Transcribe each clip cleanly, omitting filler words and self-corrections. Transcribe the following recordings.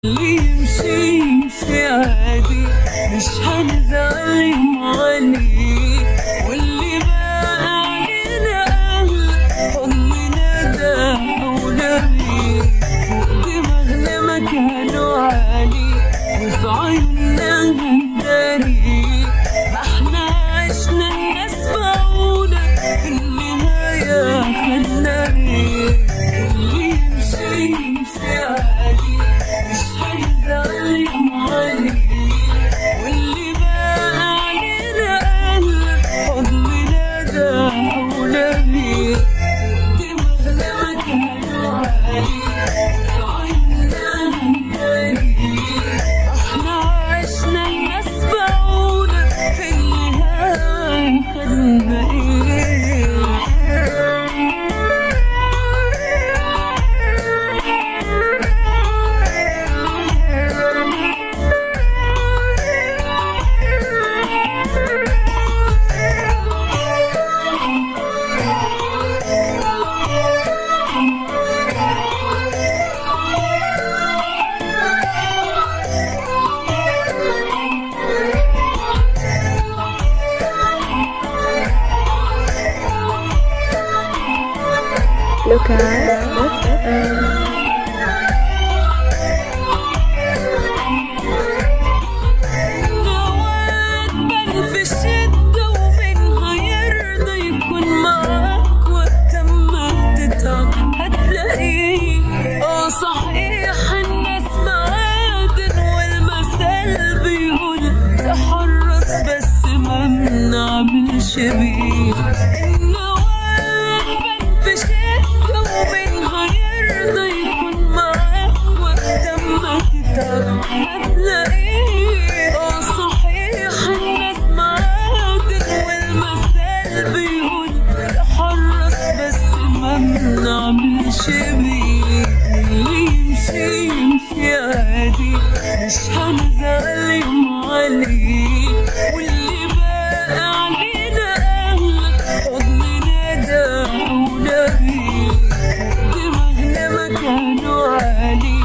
اللي يمشي يمشي عادي، مش هنزعل يوم عليه، واللي بقى علينا أهل حضننا ده أولوي، فوق دماغنا مكانه عالي وفي عيوننا هنداري، ما احنا عشنا الناس باعونا في النهاية خدنا ايه. اللي يمشي يمشي عادي، مش هنزعل يوم عليه، واللي بقى علينا أهل حضننا ده أولوي، دماغنا مكانه عالي وفي عيوننا هنداري، احنا عشنا الناس باعونا في النهاية خدنا ايه. Lucas نواد بان في الشدة ومنها يرضى يكون معاك وقت ما تتعب هتلاقيه. صحيح الناس معادن والمثل بيقول تحرص بس ما بنعملش بيه. هتلاقيه صحيح الناس معادن والمثل بيقول تحرص بس ما بنعملش بيه. اللي يمشي يمشي عادي، مش هنزعل يوم عليه، واللي بقى علينا أهل حضننا ده أولوي، دماغنا مكانه عالي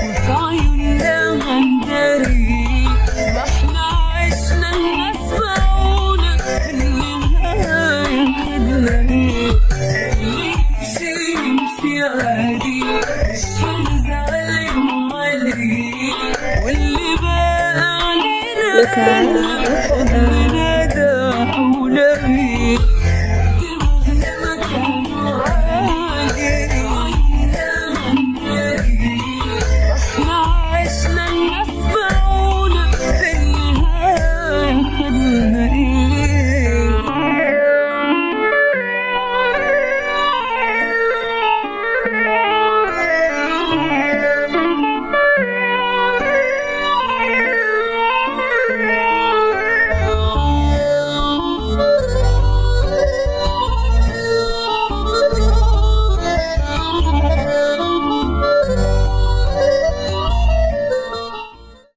وفي عيوننا هنداري، ما احنا عشنا الناس باعونا في النهاية خدنا ايه. اللي يمشي يمشي عادي، مش هنزعل يوم عليه، واللي بقى علينا حضننا ده أولوي.